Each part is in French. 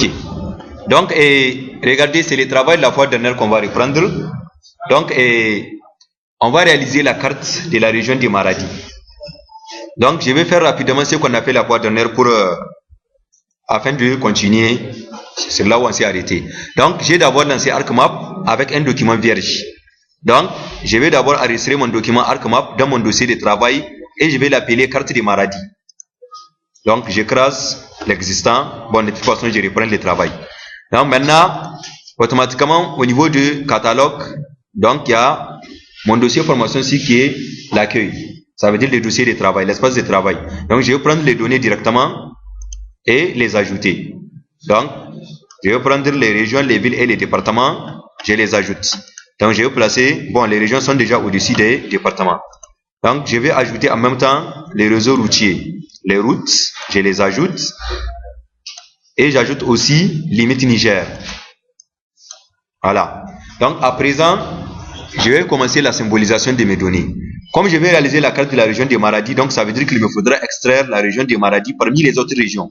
Ok. Donc, regardez, c'est le travail de la fois dernière qu'on va reprendre. Donc, on va réaliser la carte de la région du Maradi. Donc, je vais faire rapidement ce qu'on a fait la fois dernière pour afin de continuer sur là où on s'est arrêté. Donc, j'ai d'abord lancé ArcMap avec un document vierge. Donc, je vais d'abord enregistrer mon document ArcMap dans mon dossier de travail et je vais l'appeler carte de Maradi. Donc, j'écrase l'existant. Bon, de toute façon, je reprends le travail. Donc, maintenant, automatiquement, au niveau du catalogue, donc, il y a mon dossier formation ici qui est l'accueil. Ça veut dire le dossier de travail, l'espace de travail. Donc, je vais prendre les données directement et les ajouter. Donc, je vais prendre les régions, les villes et les départements, je les ajoute. Donc, je vais placer, bon, les régions sont déjà au-dessus des départements. Donc, je vais ajouter en même temps les réseaux routiers. Les routes, je les ajoute. Et j'ajoute aussi limite Niger. Voilà. Donc, à présent, je vais commencer la symbolisation de mes données. Comme je vais réaliser la carte de la région de Maradi, donc ça veut dire qu'il me faudra extraire la région de Maradi parmi les autres régions.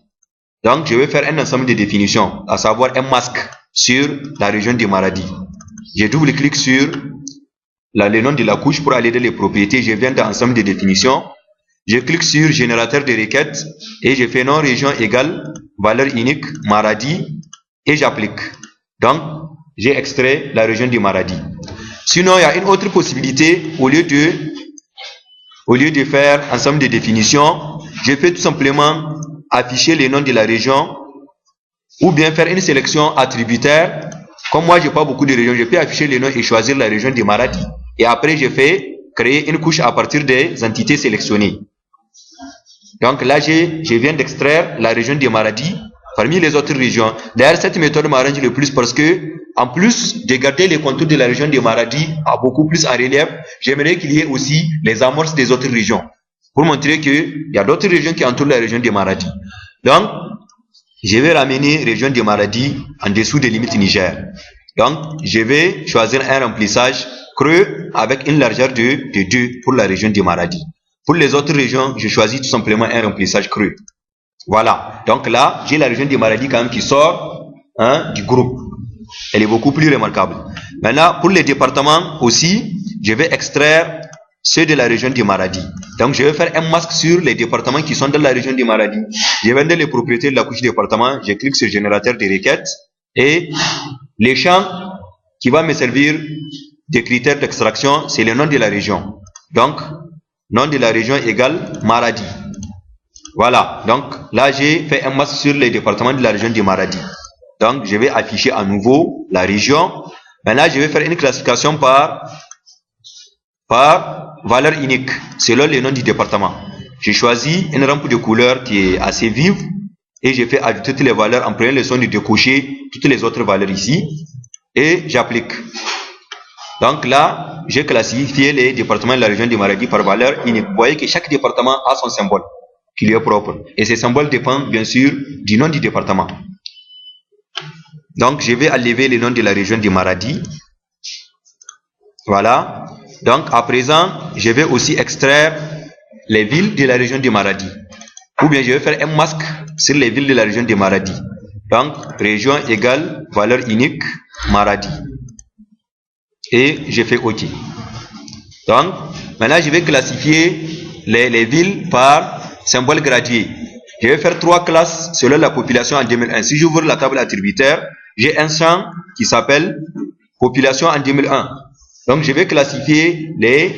Donc, je vais faire un ensemble de définitions, à savoir un masque sur la région de Maradi. Je double-clique sur le nom de la couche pour aller dans les propriétés. Je viens dans ensemble de définitions. Je clique sur générateur de requêtes et je fais nom région égale valeur unique Maradi et j'applique. Donc, j'ai extrait la région de Maradi. Sinon, il y a une autre possibilité. Au lieu de faire ensemble de définitions, je fais tout simplement afficher les noms de la région ou bien faire une sélection attributaire. Comme moi, je n'ai pas beaucoup de régions, je peux afficher les noms et choisir la région de Maradi. Et après, je fais créer une couche à partir des entités sélectionnées. Donc là, je viens d'extraire la région de Maradi parmi les autres régions. D'ailleurs, cette méthode m'arrange le plus parce que, en plus de garder les contours de la région de Maradi à beaucoup plus en relief, j'aimerais qu'il y ait aussi les amorces des autres régions pour montrer qu'il y a d'autres régions qui entourent la région de Maradi. Donc, je vais ramener région de Maradi en dessous des limites Niger. Donc, je vais choisir un remplissage creux avec une largeur de 2 pour la région de Maradi. Pour les autres régions, je choisis tout simplement un remplissage creux. Voilà. Donc là, j'ai la région de Maradi quand même qui sort du groupe. Elle est beaucoup plus remarquable. Maintenant, pour les départements aussi, je vais extraire ceux de la région de Maradi. Donc, je vais faire un masque sur les départements qui sont dans la région de Maradi. Je vais dans les propriétés de la couche département, je clique sur générateur de requêtes et les champs qui vont me servir de critères d'extraction, c'est le nom de la région. Donc, nom de la région égale Maradi. Voilà. Donc, là, j'ai fait un masque sur les départements de la région de Maradi. Donc, je vais afficher à nouveau la région. Maintenant, je vais faire une classification par valeur unique, selon le nom du département. J'ai choisi une rampe de couleur qui est assez vive et j'ai fait ajouter toutes les valeurs en prenant le soin de décocher toutes les autres valeurs ici et j'applique. Donc là, j'ai classifié les départements de la région de Maradi par valeur unique. Vous voyez que chaque département a son symbole qui lui est propre. Et ces symboles dépendent bien sûr du nom du département. Donc, je vais enlever le nom de la région de Maradi. Voilà. Donc, à présent, je vais aussi extraire les villes de la région de Maradi. Ou bien, je vais faire un masque sur les villes de la région de Maradi. Donc, région égale valeur unique Maradi. Et je fais OK. Donc, maintenant, je vais classifier les villes par symbole gradué. Je vais faire 3 classes selon la population en 2001. Si j'ouvre la table attributaire, j'ai un champ qui s'appelle population en 2001. Donc, je vais classifier les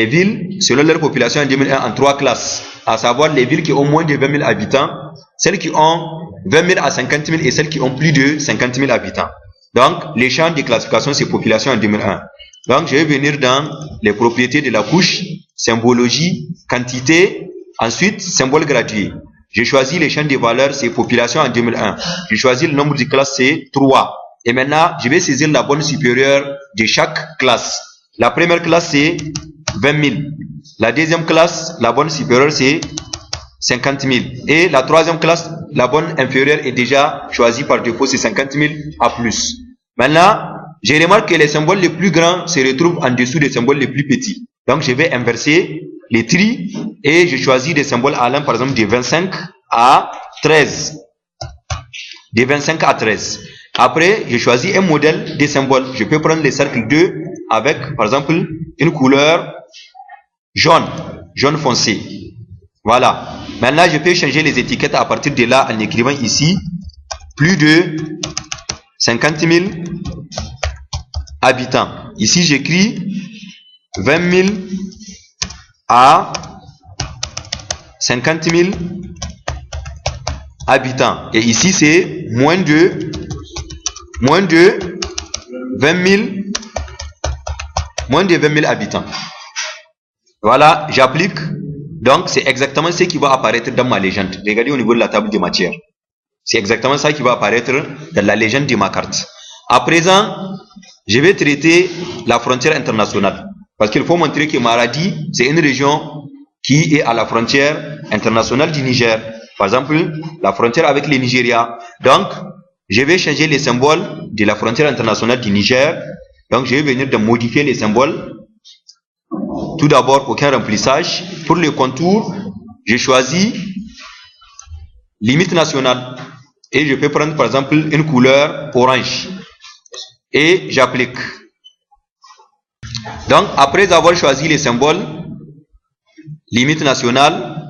villes selon leur population en 2001 en 3 classes, à savoir les villes qui ont moins de 20 000 habitants, celles qui ont 20 000 à 50 000 et celles qui ont plus de 50 000 habitants. Donc, les champs de classification, c'est population en 2001. Donc, je vais venir dans les propriétés de la couche, symbologie, quantité, ensuite, symbole gradué. J'ai choisi les champs de valeurs, c'est population en 2001. J'ai choisi le nombre de classes, c'est 3. Et maintenant, je vais saisir la borne supérieure de chaque classe. La première classe, c'est 20 000. La deuxième classe, la borne supérieure, c'est 50 000. Et la troisième classe, la borne inférieure est déjà choisie par défaut, c'est 50 000 à plus. Maintenant, je remarque que les symboles les plus grands se retrouvent en dessous des symboles les plus petits. Donc, je vais inverser les tris et je choisis des symboles allant par exemple de 25 à 13. de 25 à 13. Après, je choisis un modèle de symbole. Je peux prendre le cercle 2 avec, par exemple, une couleur jaune, jaune foncé. Voilà. Maintenant, je peux changer les étiquettes à partir de là en écrivant ici plus de 50 000 habitants. Ici, j'écris 20 000 à 50 000 habitants. Et ici, c'est moins de 20 000 habitants. Voilà, j'applique. Donc, c'est exactement ce qui va apparaître dans ma légende. Regardez au niveau de la table de matière. C'est exactement ça qui va apparaître dans la légende de ma carte. À présent, je vais traiter la frontière internationale. Parce qu'il faut montrer que Maradi, c'est une région qui est à la frontière internationale du Niger. Par exemple, la frontière avec le Nigeria. Donc, je vais changer les symboles de la frontière internationale du Niger. Donc, je vais venir de modifier les symboles. Tout d'abord, aucun remplissage. Pour le contour, je choisis limite nationale. Et je peux prendre par exemple une couleur orange. Et j'applique. Donc, après avoir choisi les symboles, limite nationale,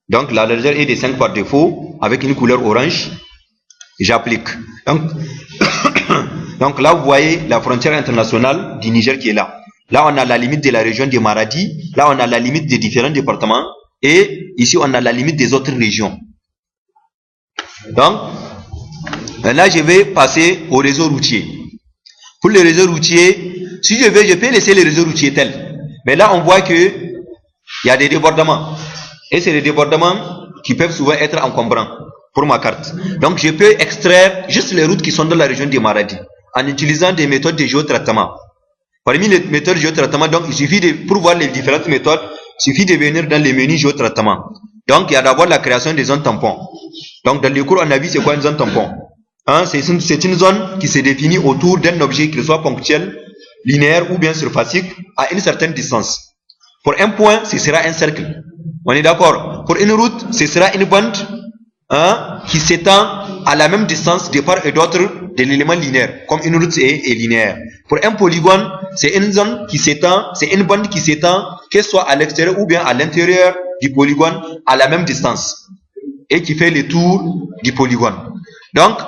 donc la largeur est de 5 par défaut, avec une couleur orange, j'applique. Donc là, vous voyez la frontière internationale du Niger qui est là. Là, on a la limite de la région de Maradi. Là, on a la limite des différents départements. Et ici, on a la limite des autres régions. Donc, maintenant, je vais passer au réseau routier. Pour le réseau routier, si je veux, je peux laisser le réseau routier tel. Mais là, on voit que il y a des débordements. Et c'est des débordements qui peuvent souvent être encombrants pour ma carte. Donc, je peux extraire juste les routes qui sont dans la région de Maradi en utilisant des méthodes de géotraitement. Parmi les méthodes de géotraitement, donc, il suffit de, pour voir les différentes méthodes, il suffit de venir dans les menus géotraitement. Donc, il y a d'abord la création des zones tampons. Donc, dans le cours, on a vu c'est quoi une zone tampon. Hein, c'est une zone qui se définit autour d'un objet, qu'il soit ponctuel, linéaire ou bien surfacique, à une certaine distance. Pour un point, ce sera un cercle. On est d'accord. Pour une route, ce sera une bande qui s'étend à la même distance de part et d'autre de l'élément linéaire, comme une route est linéaire. Pour un polygone, c'est une zone qui s'étend, c'est une bande qui s'étend, qu'elle soit à l'extérieur ou bien à l'intérieur du polygone, à la même distance, et qui fait le tour du polygone. Donc,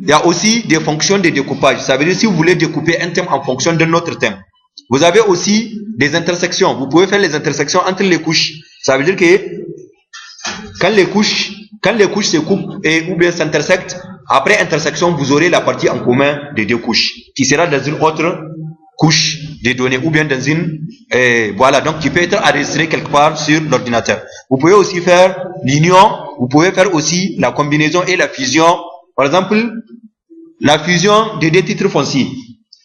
il y a aussi des fonctions de découpage. Ça veut dire si vous voulez découper un thème en fonction d'un autre thème. Vous avez aussi des intersections. Vous pouvez faire les intersections entre les couches. Ça veut dire que quand les couches se coupent ou bien s'intersectent, après intersection, vous aurez la partie en commun des deux couches, qui sera dans une autre couche de données, ou bien dans une, voilà, donc qui peut être enregistré quelque part sur l'ordinateur. Vous pouvez aussi faire l'union, vous pouvez faire aussi la combinaison et la fusion. Par exemple, la fusion de deux titres fonciers.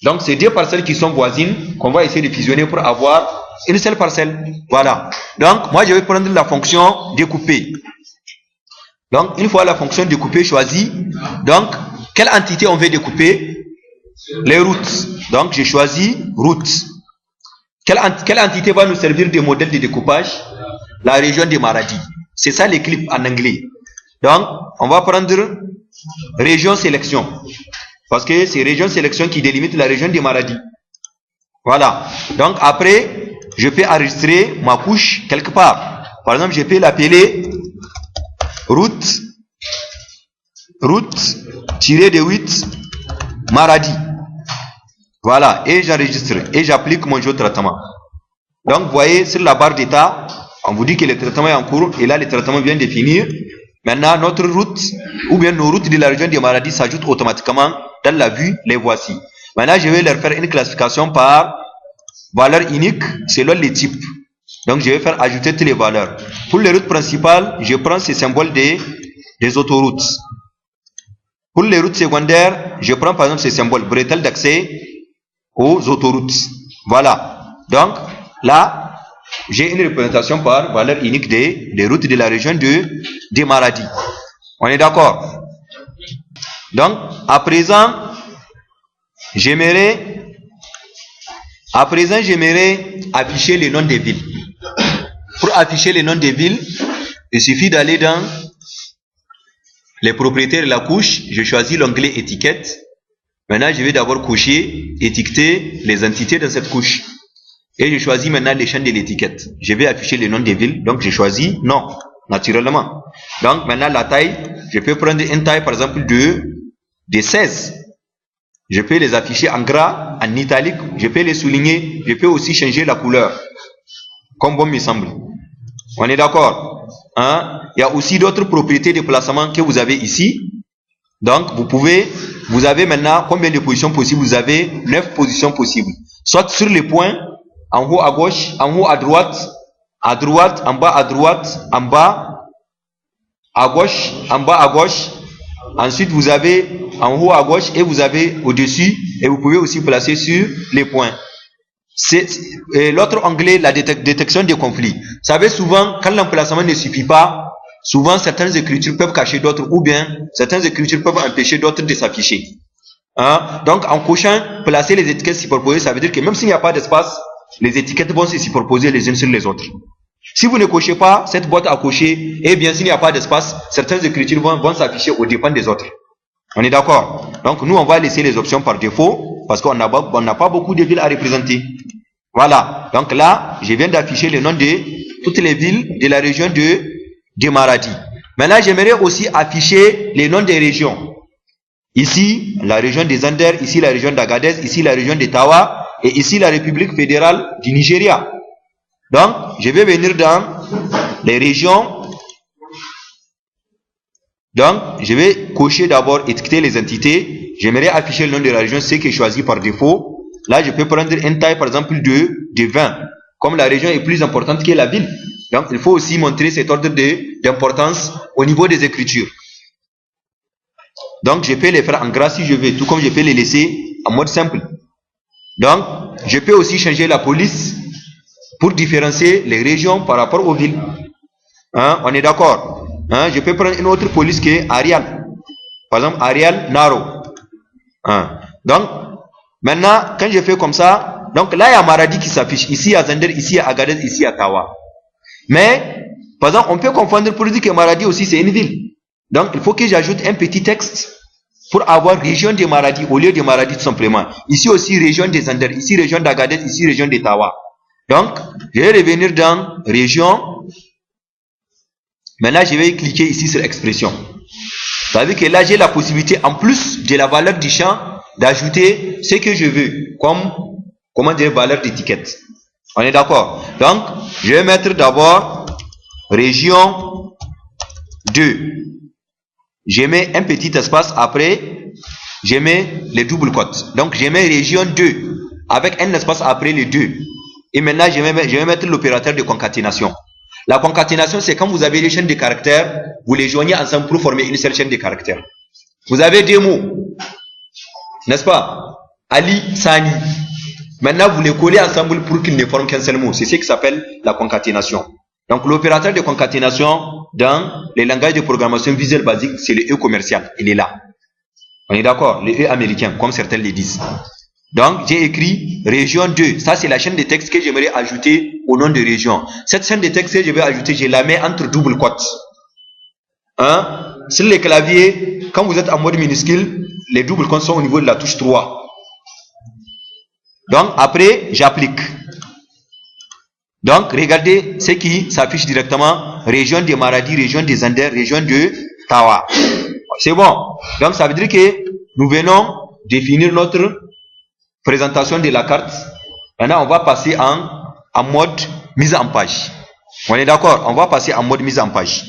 Donc, c'est deux parcelles qui sont voisines qu'on va essayer de fusionner pour avoir une seule parcelle. Voilà. Donc, moi, je vais prendre la fonction découper. Donc, une fois la fonction découper choisie, donc, quelle entité on veut découper? Les routes. Donc, j'ai choisi route. Quelle entité va nous servir de modèle de découpage? La région de Maradi. C'est ça les clips en anglais. Donc, on va prendre région sélection. Parce que c'est région sélection qui délimite la région de Maradi. Voilà. Donc, après, je peux enregistrer ma couche quelque part. Par exemple, je peux l'appeler route tiré de 8 Maradi. Voilà. Et j'enregistre. Et j'applique mon géotraitement. Donc, vous voyez, sur la barre d'état, on vous dit que le traitement est en cours. Et là, le traitement vient de finir. Maintenant, notre route, ou bien nos routes de la région de Maradi s'ajoutent automatiquement dans la vue, les voici. Maintenant, je vais leur faire une classification par valeur unique selon les types. Donc, je vais faire ajouter toutes les valeurs. Pour les routes principales, je prends ces symboles des autoroutes. Pour les routes secondaires, je prends par exemple ces symboles bretelles d'accès aux autoroutes. Voilà. Donc, là, j'ai une représentation par valeur unique des routes de la région de Maradi. On est d'accord? Donc, à présent, j'aimerais afficher les noms des villes. Pour afficher les noms des villes, il suffit d'aller dans les propriétés de la couche, je choisis l'onglet étiquette. Maintenant, je vais d'abord cocher, étiqueter les entités dans cette couche. Et je choisis maintenant les champs de l'étiquette. Je vais afficher les noms des villes, donc je choisis non, naturellement. Donc maintenant la taille, je peux prendre une taille par exemple de 16. Je peux les afficher en gras, en italique, je peux les souligner, je peux aussi changer la couleur, comme bon me semble. On est d'accord? Hein? Il y a aussi d'autres propriétés de placement que vous avez ici. Donc vous avez maintenant combien de positions possibles? Vous avez 9 positions possibles. Soit sur les points, en haut à gauche, en haut à droite, en bas à droite, en bas à gauche, en bas à gauche. Ensuite, vous avez en haut à gauche et vous avez au-dessus et vous pouvez aussi placer sur les points. L'autre onglet, la détection des conflits. Vous savez, souvent, quand l'emplacement ne suffit pas, souvent certaines écritures peuvent cacher d'autres ou bien certaines écritures peuvent empêcher d'autres de s'afficher. Hein? Donc, en cochant, placer les étiquettes superposées, ça veut dire que même s'il n'y a pas d'espace, les étiquettes vont se superposer les unes sur les autres. Si vous ne cochez pas cette boîte à cocher, eh bien s'il n'y a pas d'espace, certaines écritures vont s'afficher au dépend des autres. On est d'accord? Donc nous on va laisser les options par défaut parce qu'on n'a pas beaucoup de villes à représenter. Voilà. Donc là, je viens d'afficher le nom de toutes les villes de la région de Maradi. Maintenant, j'aimerais aussi afficher les noms des régions. Ici, la région des Anders, ici la région d'Agadez, ici la région de Tawa, et ici la République fédérale du Nigeria. Donc, je vais venir dans les régions. Donc, je vais cocher d'abord, étiqueter les entités. J'aimerais afficher le nom de la région, ce que je choisis par défaut. Là, je peux prendre une taille, par exemple, de 20. Comme la région est plus importante que la ville. Donc, il faut aussi montrer cet ordre d'importance au niveau des écritures. Donc, je peux les faire en gras si je veux, tout comme je peux les laisser en mode simple. Donc, je peux aussi changer la police pour différencier les régions par rapport aux villes. Hein, on est d'accord? Hein, je peux prendre une autre police qui est Arial. Par exemple, Arial Naro. Hein. Donc, maintenant, quand je fais comme ça, donc là, il y a Maradi qui s'affiche. Ici, à Zander, ici, à Agadez, ici, à Tawa. Mais, par exemple, on peut confondre pour dire que Maradi aussi, c'est une ville. Donc, il faut que j'ajoute un petit texte pour avoir région de Maradi au lieu de Maradi tout simplement. Ici aussi, région des Zander, ici, région d'Agadez, ici, région de Tawa. Donc, je vais revenir dans région. Maintenant, je vais cliquer ici sur expression. Ça veut dire que là, j'ai la possibilité, en plus de la valeur du champ, d'ajouter ce que je veux, comme, comment dire, valeur d'étiquette. On est d'accord? Donc, je vais mettre d'abord région 2. Je mets un petit espace, après, je mets les doubles cotes. Donc, je mets région 2, avec un espace après les 2. Et maintenant, je vais mettre l'opérateur de concaténation. La concaténation, c'est quand vous avez les chaînes de caractères, vous les joignez ensemble pour former une seule chaîne de caractères. Vous avez deux mots, n'est-ce pas? Ali, Sani. Maintenant, vous les collez ensemble pour qu'ils ne forment qu'un seul mot. C'est ce qui s'appelle la concaténation. Donc, l'opérateur de concaténation dans les langages de programmation visuelle basique, c'est le E commercial. Il est là. On est d'accord? Le E américain, comme certains le disent. Donc, j'ai écrit région 2. Ça, c'est la chaîne de texte que j'aimerais ajouter au nom de région. Cette chaîne de texte que je vais ajouter, je la mets entre double quotes. Hein? Sur les claviers, quand vous êtes en mode minuscule, les doubles quotes sont au niveau de la touche 3. Donc, après, j'applique. Donc, regardez ce qui s'affiche directement. Région de Maradi, région des Anders, région de Tawa. C'est bon. Donc, ça veut dire que nous venons définir notre présentation de la carte. Maintenant, on va passer en mode mise en page. On est d'accord? On va passer en mode mise en page.